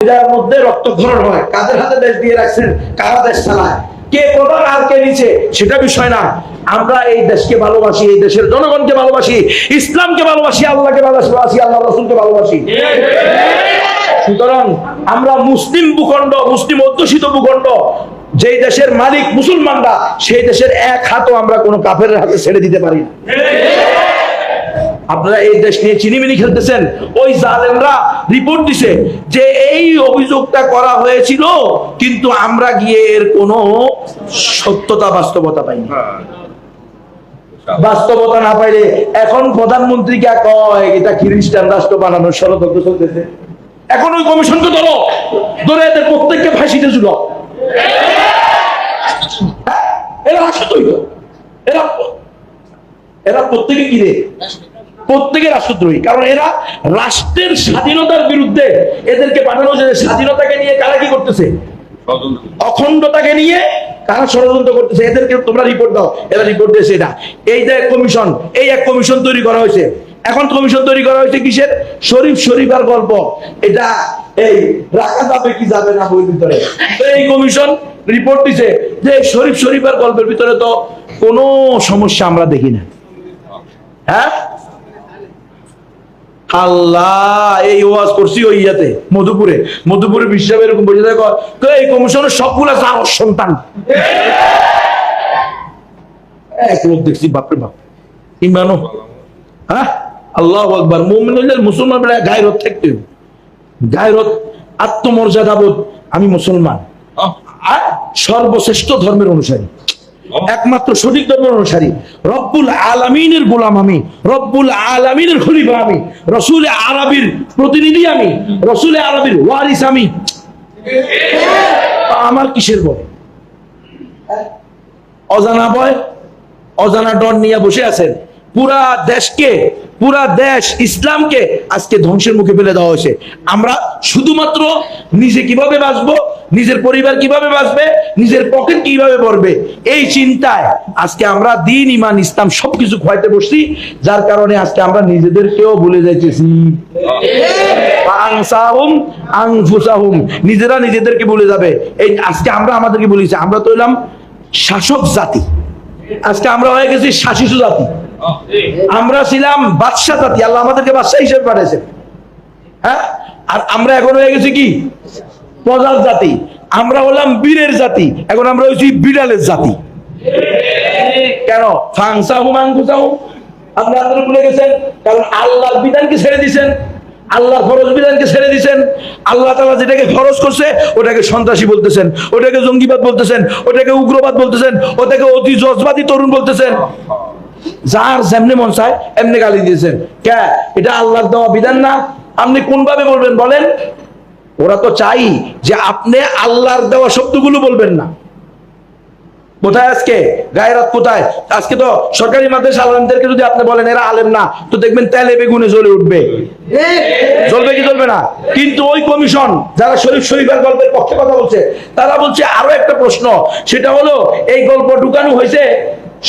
যার মধ্যে রক্তক্ষরণ হয়, কাদের হাতে দেশ দিয়ে রাখছেন, কারা দেশ চালায়, কে প্রধান আর কে নিচে, সেটা বিষয় না। আমরা এই দেশকে ভালোবাসি, এই দেশের জনগণকে ভালোবাসি, ইসলামকে ভালোবাসি, আল্লাহকে ভালোবাসি, আল্লাহ রাসূলকে ভালোবাসি। সুতরাং আমরা মুসলিম ভূখণ্ড, মুসলিম অধ্যুষিত ভূখণ্ড, যেই দেশের মালিক মুসলমানরা, সেই দেশের এক হাতও আমরা কোনো কাফেরের হাতে ছেড়ে দিতে পারি না। আপনারা এই দেশ নিয়ে চিনিমিনি খেলতেছেন। ওই জালেমরা রিপোর্ট দিছে যে এই অভিযোগটা করা হয়েছিল, কিন্তু আমরা গিয়ে এর কোনো সত্যতা বাস্তবতা পাইনি। বাস্তবতা না পাইলে এখন প্রধানমন্ত্রীকে কয় এটা খ্রিস্টান রাষ্ট্র বানানোর ষড়যন্ত্র চলতেছে। এখন ওই কমিশনকে ধরে এদের প্রত্যেককে ফাঁসিতে ঝুলো। এরা রাষ্ট্রদ্রোহী, এরা প্রত্যেকে কি রে, প্রত্যেকে রাষ্ট্রদ্রোহী। কারণ এরা রাষ্ট্রের স্বাধীনতার বিরুদ্ধে এদেরকে পাঠানো যে স্বাধীনতাকে নিয়ে কারা কি করতেছে, অখণ্ডতাকে নিয়ে কারা ষড়যন্ত্র করতেছে, এদেরকে তোমরা রিপোর্ট দাও। এরা রিপোর্ট দিয়েছে এটা, এই যে কমিশন, এই এক কমিশন তৈরি করা হয়েছে। এখন কমিশন তৈরি করা হয়েছে কিসের, শরীফ শরীফার গল্প। এটা এই রাখা যাবে কি যাবে না বইয়ের ভিতরে। তো এই কমিশন রিপোর্ট দিছে যে শরীফ শরীফার গল্পের ভিতরে তো কোনো সমস্যা আমরা দেখি না। হ্যাঁ, আল্লাহ, এই ওয়াজ করছি ওই ইয়াতে মধুপুরে বিশ্ব এরকম বসে দেখো তো এই কমিশনের সবগুলা যার সন্তান। এক লোক দেখছি, বাপরে বাপ, ইমানও, হ্যাঁ, আল্লাহু আকবার। মুমিনুল মুসলমান বলে গায়রত থাকতে, গায়রত, আত্মমর্যাদাবোধ, আমি মুসলমান, সর্বশ্রেষ্ঠ ধর্মের অনুসারী, একমাত্র সঠিক ধর্মের অনুসারী, রব্বুল আলামিনের গোলাম আমি, রব্বুল আলামিনের খলিফা আমি, রাসূল আরবির প্রতিনিধি আমি, রাসূল আরবির ওয়ারিস আমি। আমার কিসের ভয়? অজানা ভয়, অজানা ডর নিয়ে বসে আছেন। পুরা দেশকে, পুরা দেশ ইসলামকে আজকে ধ্বংসের মুখে ফেলে দেওয়া হয়েছে। আমরা শুধুমাত্র নিজে কিভাবে বাঁচবো, নিজের পরিবার কিভাবে বাঁচবে, নিজের পকেট কিভাবে ভরবে, এই চিন্তায় আজকে আমরা দ্বীন, ঈমান, ইসলাম সবকিছু খোয়াইতে বসছি। যার কারণে আজকে আমরা নিজেদেরকেও ভুলে যাইতেছি। নিজেরা নিজেদেরকে ভুলে যাবে। এই আজকে আমরা আমাদেরকে বলেছি, আমরা তো এলাম শাসক জাতি, আজকে আমরা হয়ে গেছি শাসিত জাতি। আমরা ছিলাম বাদশাহ জাতি, আল্লাহ আমাদেরকে বাদশাহ হিসেবে পাঠিয়েছেন। হ্যাঁ, আর আমরা এখন হয়ে গেছি কি প্রজার জাতি। আমরা হলাম বীরের জাতি, এখন আমরা হয়েছি বিড়ালের জাতি। কেন? আপনারা ভুলে গেছেন, কারণ আল্লাহর বিধানকে ছেড়ে দিয়েছেন, আল্লাহর ফরজ বিধানকে ছেড়ে দিয়েছেন। আল্লাহ তাআলা যেটাকে ফরজ করছে ওটাকে সন্ত্রাসী বলতেছেন, ওটাকে জঙ্গিবাদ বলতেছেন, ওটাকে উগ্রবাদ বলতেছেন, ওটাকে অতি জজবাদী তরুণ বলতেছেন। যার যেমনি মন চায় এমনি গালি দিয়েছেন। কে? এটা আল্লাহর দেওয়া বিধান না। আপনি কোন ভাবে বলবেন বলেন? ওরা তো চাই যে আপনি আল্লাহর দেওয়া শব্দগুলো বলবেন না। কোথায় আজকে গায়রাত? কোথায় আজকে? তো সরকারি মাদ্রাসা আলেমদেরকে যদি আপনি বলেন এরা আলেম না, তো দেখবেন তেলে বেগুনে জ্বলে উঠবে। জ্বলবে কি জ্বলবে না? কিন্তু ওই কমিশন যারা শরীফ শরীফের গল্পের পক্ষে কথা বলছে, তারা বলছে আরো একটা প্রশ্ন, সেটা হলো এই গল্প ঢুকানো হয়েছে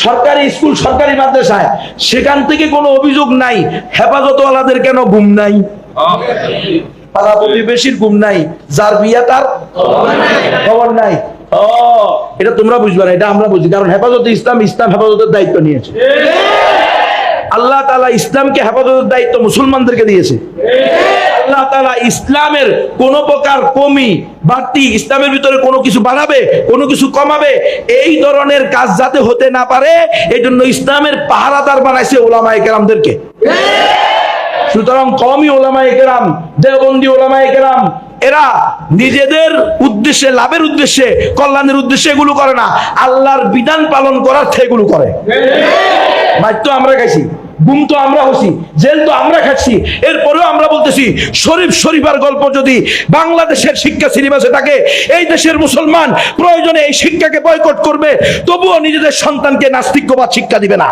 সরকারি স্কুল, সরকারি মাদ্রাসায়, সেখান থেকে কোনো অভিযোগ নাই। হেফাজতওয়ালাদের কেন ঘুম নাই? পাড়া প্রতিবেশীর ঘুম নাই, যার বিয়া তার খবর নাই। এটা তোমরা বুঝবে না, এটা আমরা বুঝি। কারণ হেফাজতে ইসলাম, ইসলাম হেফাজতের দায়িত্ব নিয়েছে। আল্লাহ তাআলা ইসলামকে হেফাজতের দায়িত্ব মুসলমানদেরকে দিয়েছে। আল্লাহ তাআলা ইসলামের কোন প্রকার কমি বাড়তি, ইসলামের ভিতরে কোনো কিছু বাড়াবে, কোনো কিছু কমাবে, এই ধরনের কাজ যাতে হতে না পারে, এই জন্য ইসলামের পাহারাদার বানাইছে উলামায়ে কেরামদেরকে। সুতরাং কওমি উলামায়ে কেরাম, দেওবন্দি উলামায়ে কেরাম, এরা নিজেদের উদ্দেশ্যে, লাভের উদ্দেশ্যে, কল্যাণের উদ্দেশ্যে এগুলো করে না, আল্লাহর বিধান পালন করার এগুলো করে। মার তো আমরা খাইছি, গুম তো আমরা হচ্ছি, জেল তো আমরা খাচ্ছি, এরপরেও আমরা বলতেছি শরীফ শরীফার গল্প যদি বাংলাদেশের শিক্ষা সিলেবাসে থাকে, এই দেশের মুসলমান প্রয়োজনে এই শিক্ষাকে বয়কট করবে, তবুও নিজেদের সন্তানকে নাস্তিক্যবাদ শিক্ষা দিবে না।